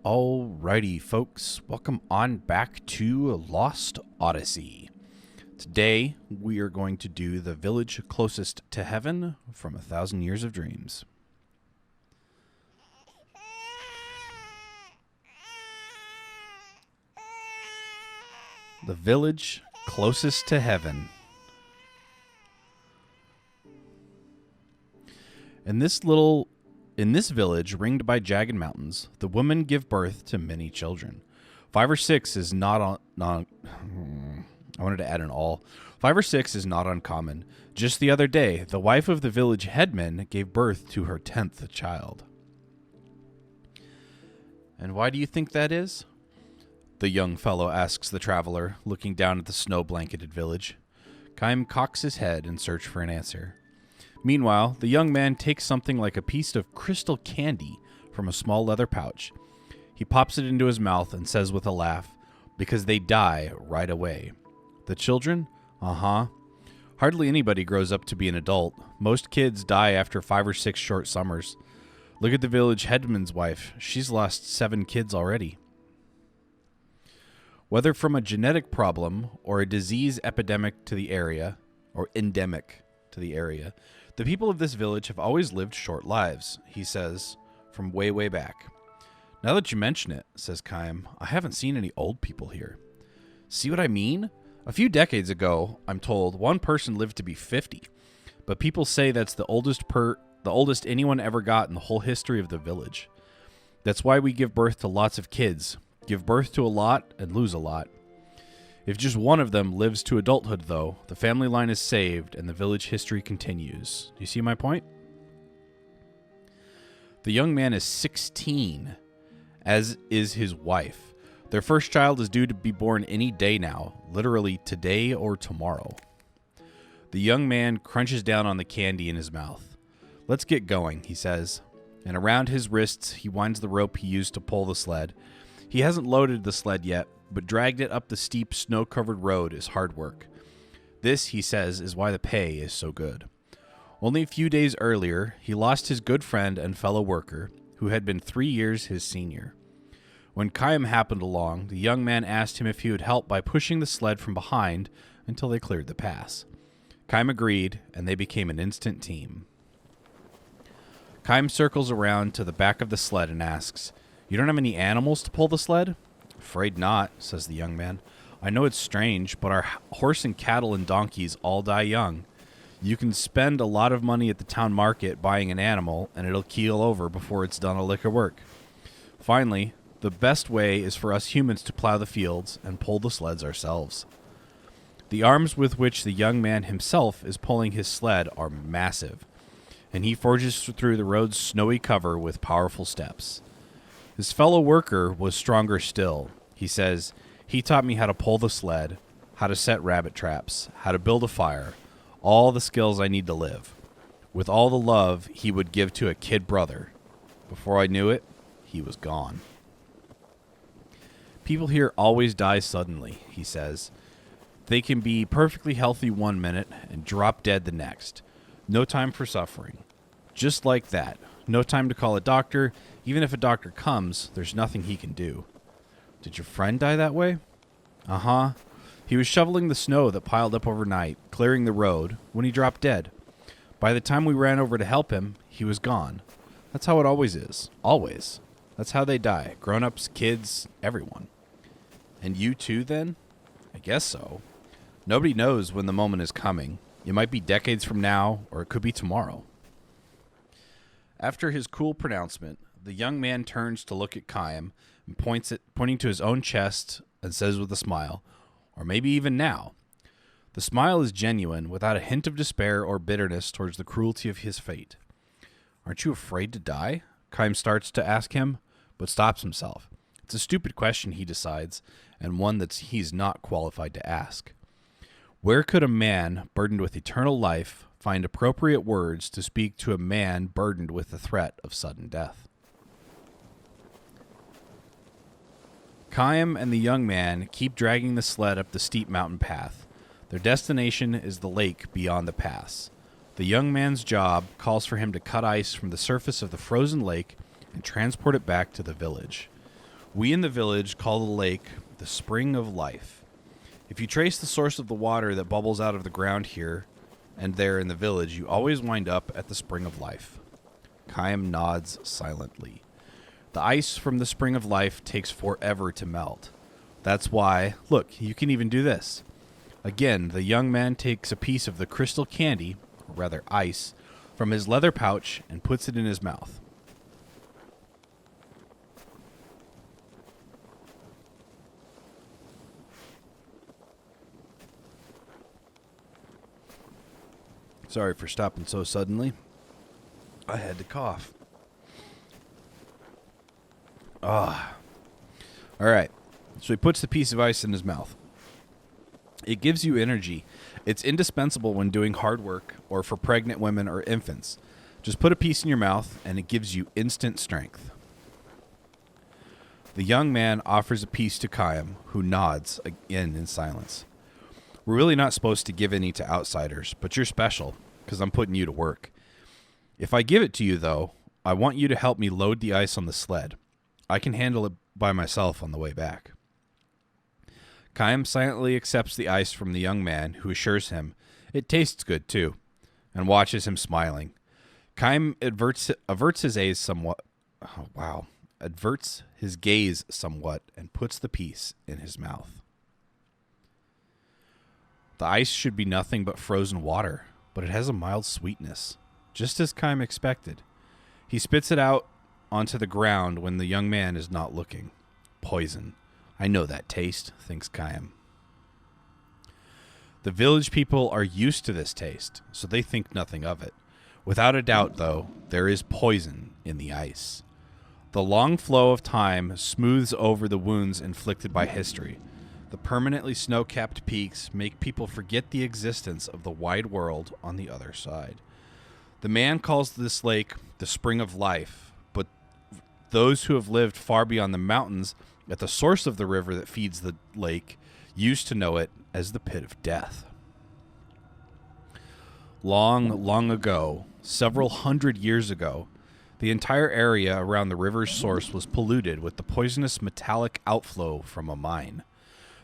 Alrighty, folks, welcome on back to Lost Odyssey. Today, we are going to do the village closest to heaven from 1,000 Years of Dreams. The village closest to heaven. In this village, ringed by jagged mountains, the women give birth to many children. 5 or 6 is not I wanted to add an all. 5 or 6 is not uncommon. Just the other day, the wife of the village headman gave birth to her 10th child. And why do you think that is? The young fellow asks the traveler, looking down at the snow-blanketed village. Chaim cocks his head in search for an answer. Meanwhile, the young man takes something like a piece of crystal candy from a small leather pouch. He pops it into his mouth and says with a laugh, "Because they die right away." The children? Uh-huh. Hardly anybody grows up to be an adult. Most kids die after 5 or 6 short summers. Look at the village headman's wife. She's lost 7 kids already. Whether from a genetic problem or a disease epidemic to the area, or endemic to the area, the people of this village have always lived short lives, he says, from way, way back. Now that you mention it, says Chaim, I haven't seen any old people here. See what I mean? A few decades ago, I'm told, one person lived to be 50, but people say that's the oldest anyone ever got in the whole history of the village. That's why we give birth to lots of kids, give birth to a lot and lose a lot. If just one of them lives to adulthood, though, the family line is saved and the village history continues. Do you see my point? The young man is 16, as is his wife. Their first child is due to be born any day now, literally today or tomorrow. The young man crunches down on the candy in his mouth. Let's get going, he says, and around his wrists he winds the rope he used to pull the sled. He hasn't loaded the sled yet, but dragged it up the steep, snow-covered road is hard work. This, he says, is why the pay is so good. Only a few days earlier, he lost his good friend and fellow worker, who had been 3 years his senior. When Chaim happened along, the young man asked him if he would help by pushing the sled from behind until they cleared the pass. Chaim agreed, and they became an instant team. Chaim circles around to the back of the sled and asks, "You don't have any animals to pull the sled?" "Afraid not," says the young man. "I know it's strange, but our horse and cattle and donkeys all die young. You can spend a lot of money at the town market buying an animal, and it'll keel over before it's done a lick of work. Finally, the best way is for us humans to plow the fields and pull the sleds ourselves." The arms with which the young man himself is pulling his sled are massive, and he forges through the road's snowy cover with powerful steps. His fellow worker was stronger still. He says, "He taught me how to pull the sled, how to set rabbit traps, how to build a fire, all the skills I need to live, with all the love he would give to a kid brother. Before I knew it, he was gone." People here always die suddenly, he says. They can be perfectly healthy one minute and drop dead the next. No time for suffering. Just like that. No time to call a doctor. Even if a doctor comes, there's nothing he can do. "Did your friend die that way?" "Uh-huh. He was shoveling the snow that piled up overnight, clearing the road, when he dropped dead. By the time we ran over to help him, he was gone. That's how it always is. Always. That's how they die. Grown-ups, kids, everyone." "And you too, then?" "I guess so. Nobody knows when the moment is coming. It might be decades from now, or it could be tomorrow." After his cool pronouncement, the young man turns to look at Chaim and pointing to his own chest and says with a smile, "Or maybe even now." The smile is genuine, without a hint of despair or bitterness towards the cruelty of his fate. "Aren't you afraid to die?" Chaim starts to ask him, but stops himself. It's a stupid question, he decides, and one that he's not qualified to ask. Where could a man burdened with eternal life find appropriate words to speak to a man burdened with the threat of sudden death? Chaim and the young man keep dragging the sled up the steep mountain path. Their destination is the lake beyond the pass. The young man's job calls for him to cut ice from the surface of the frozen lake and transport it back to the village. We in the village call the lake the Spring of Life. If you trace the source of the water that bubbles out of the ground here and there in the village, you always wind up at the Spring of Life. Chaim nods silently. The ice from the Spring of Life takes forever to melt. That's why, look, you can even do this. Again, the young man takes a piece of the crystal candy, or rather ice, from his leather pouch and puts it in his mouth. Sorry for stopping so suddenly. I had to cough. All right. So he puts the piece of ice in his mouth. It gives you energy. It's indispensable when doing hard work or for pregnant women or infants. Just put a piece in your mouth and it gives you instant strength. The young man offers a piece to Chaim, who nods again in silence. We're really not supposed to give any to outsiders, but you're special because I'm putting you to work. If I give it to you, though, I want you to help me load the ice on the sled. I can handle it by myself on the way back. Chaim silently accepts the ice from the young man, who assures him it tastes good, too, and watches him smiling. Chaim averts his gaze somewhat. Adverts his gaze somewhat and puts the piece in his mouth. The ice should be nothing but frozen water, but it has a mild sweetness, just as Chaim expected. He spits it out onto the ground when the young man is not looking. Poison. I know that taste, thinks Chaim. The village people are used to this taste, so they think nothing of it. Without a doubt, though, there is poison in the ice. The long flow of time smooths over the wounds inflicted by history. The permanently snow-capped peaks make people forget the existence of the wide world on the other side. The man calls this lake the Spring of Life, but those who have lived far beyond the mountains at the source of the river that feeds the lake used to know it as the Pit of Death. Long, long ago, several hundred years ago, the entire area around the river's source was polluted with the poisonous metallic outflow from a mine.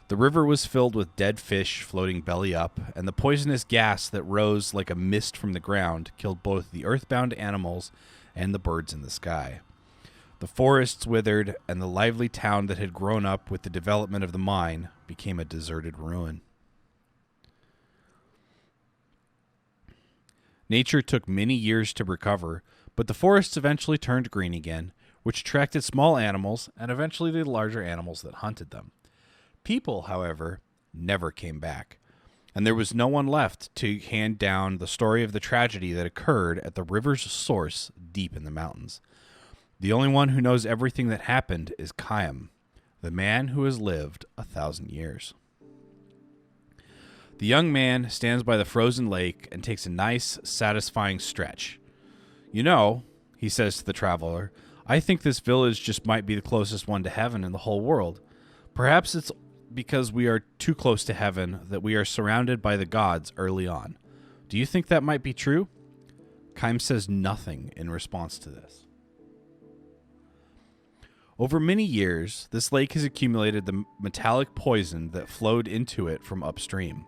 The river was filled with dead fish floating belly up, and the poisonous gas that rose like a mist from the ground killed both the earthbound animals and the birds in the sky. The forests withered, and the lively town that had grown up with the development of the mine became a deserted ruin. Nature took many years to recover, but the forests eventually turned green again, which attracted small animals and eventually the larger animals that hunted them. People, however, never came back, and there was no one left to hand down the story of the tragedy that occurred at the river's source deep in the mountains. The only one who knows everything that happened is Chaim, the man who has lived 1,000 years. The young man stands by the frozen lake and takes a nice, satisfying stretch. You know, he says to the traveler, I think this village just might be the closest one to heaven in the whole world. Perhaps it's because we are too close to heaven that we are surrounded by the gods early on. Do you think that might be true? Chaim says nothing in response to this. Over many years, this lake has accumulated the metallic poison that flowed into it from upstream.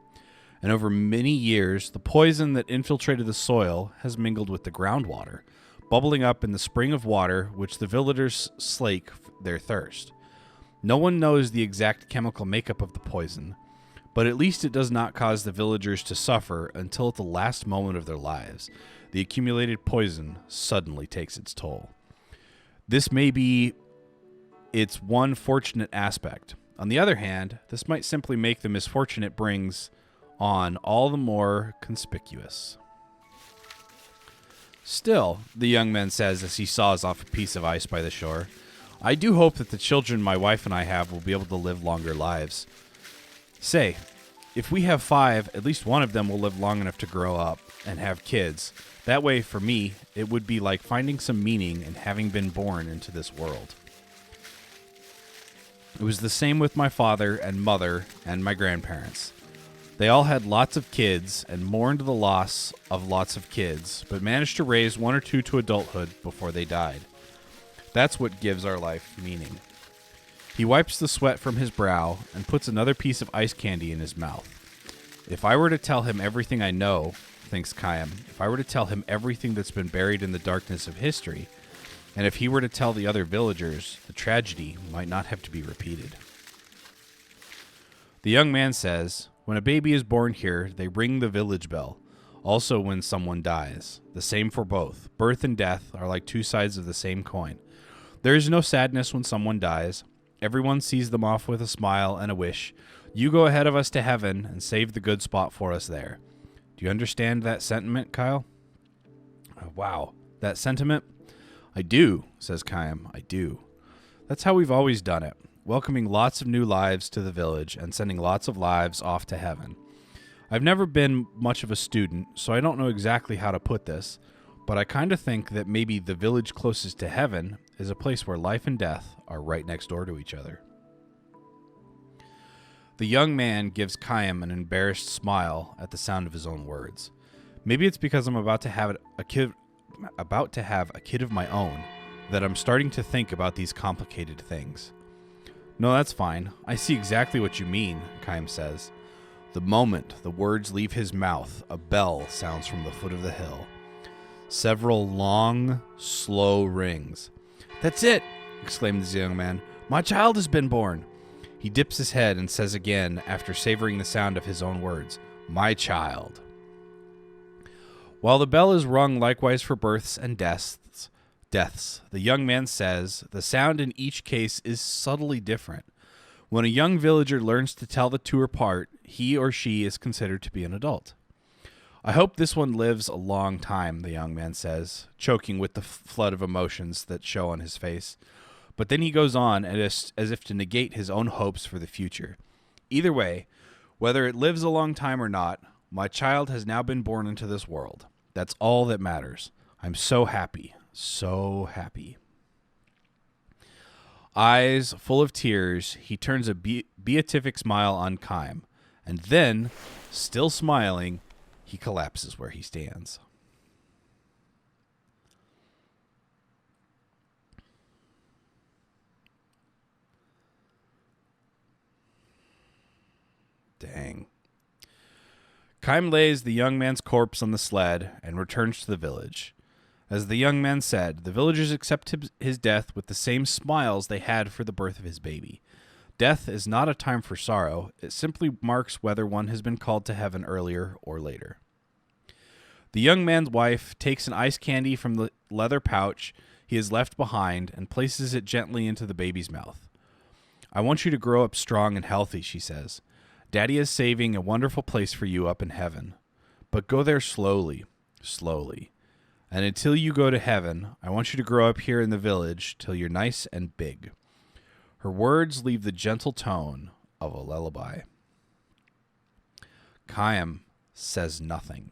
And over many years, the poison that infiltrated the soil has mingled with the groundwater, bubbling up in the spring of water which the villagers slake their thirst. No one knows the exact chemical makeup of the poison, but at least it does not cause the villagers to suffer until at the last moment of their lives, the accumulated poison suddenly takes its toll. This may be its one fortunate aspect. On the other hand, this might simply make the misfortune it brings on all the more conspicuous. Still, the young man says as he saws off a piece of ice by the shore, I do hope that the children my wife and I have will be able to live longer lives. Say, if we have 5, at least one of them will live long enough to grow up and have kids. That way, for me, it would be like finding some meaning in having been born into this world. It was the same with my father and mother and my grandparents. They all had lots of kids and mourned the loss of lots of kids, but managed to raise 1 or 2 to adulthood before they died. That's what gives our life meaning. He wipes the sweat from his brow and puts another piece of ice candy in his mouth. If I were to tell him everything I know, thinks Khaim, if I were to tell him everything that's been buried in the darkness of history, and if he were to tell the other villagers, the tragedy might not have to be repeated. The young man says, when a baby is born here, they ring the village bell. Also when someone dies. The same for both. Birth and death are like two sides of the same coin. There is no sadness when someone dies. Everyone sees them off with a smile and a wish. You go ahead of us to heaven and save the good spot for us there. Do you understand that sentiment, Kyle? Wow. That sentiment? I do, says Khaim. I do. That's how we've always done it. Welcoming lots of new lives to the village and sending lots of lives off to heaven. I've never been much of a student, so I don't know exactly how to put this, but I kind of think that maybe the village closest to heaven is a place where life and death are right next door to each other. The young man gives Khaim an embarrassed smile at the sound of his own words. Maybe it's because I'm about to have a kid of my own that I'm starting to think about these complicated things. No, that's fine. I see exactly what you mean, Khaim says. The moment the words leave his mouth, a bell sounds from the foot of the hill. Several long, slow rings. That's it, exclaims the young man. My child has been born. He dips his head and says again, after savoring the sound of his own words, my child. While the bell is rung likewise for births and deaths, the young man says, the sound in each case is subtly different. When a young villager learns to tell the two apart, he or she is considered to be an adult. I hope this one lives a long time, the young man says, choking with the flood of emotions that show on his face. But then he goes on as if to negate his own hopes for the future. Either way, whether it lives a long time or not, my child has now been born into this world. That's all that matters. I'm so happy, so happy. Eyes full of tears, he turns a beatific smile on Khaim, and then, still smiling, he collapses where he stands. Dang. Khaim lays the young man's corpse on the sled and returns to the village. As the young man said, the villagers accept his death with the same smiles they had for the birth of his baby. Death is not a time for sorrow. It simply marks whether one has been called to heaven earlier or later. The young man's wife takes an ice candy from the leather pouch he has left behind and places it gently into the baby's mouth. I want you to grow up strong and healthy, she says. Daddy is saving a wonderful place for you up in heaven. But go there slowly, slowly. And until you go to heaven, I want you to grow up here in the village till you're nice and big. Her words leave the gentle tone of a lullaby. Khaim says nothing.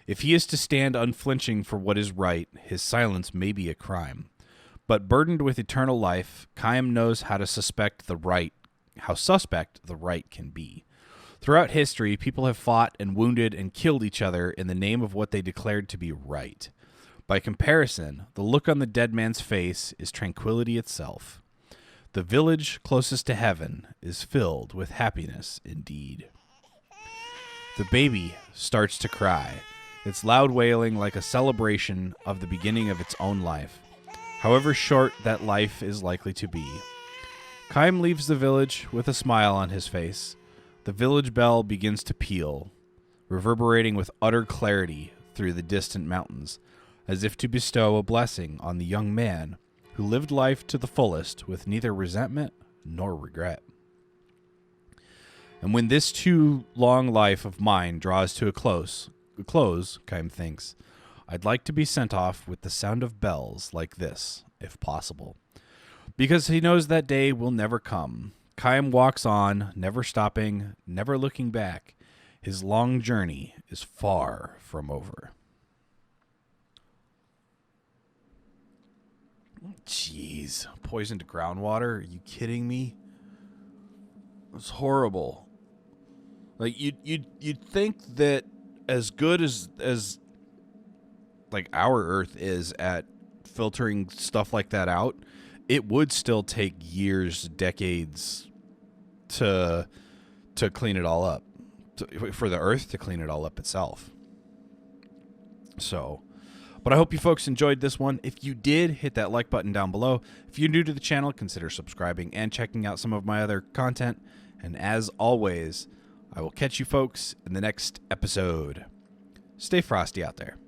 If he is to stand unflinching for what is right, his silence may be a crime. But burdened with eternal life, Khaim knows how suspect the right can be. Throughout history, people have fought and wounded and killed each other in the name of what they declared to be right. By comparison, the look on the dead man's face is tranquility itself. The village closest to heaven is filled with happiness indeed. The baby starts to cry, its loud wailing like a celebration of the beginning of its own life, however short that life is likely to be. Khaim leaves the village with a smile on his face. The village bell begins to peal, reverberating with utter clarity through the distant mountains, as if to bestow a blessing on the young man who lived life to the fullest with neither resentment nor regret. And when this too long life of mine draws to a close, Khaim thinks, I'd like to be sent off with the sound of bells like this, if possible. Because he knows that day will never come. Khaim walks on, never stopping, never looking back. His long journey is far from over. Jeez, poisoned groundwater? Are you kidding me? It's horrible. Like you'd think that as good as like our Earth is at filtering stuff like that out, it would still take years, decades to clean it all up, for the Earth to clean it all up itself. So, but I hope you folks enjoyed this one. If you did, hit that like button down below. If you're new to the channel, consider subscribing and checking out some of my other content. And as always, I will catch you folks in the next episode. Stay frosty out there.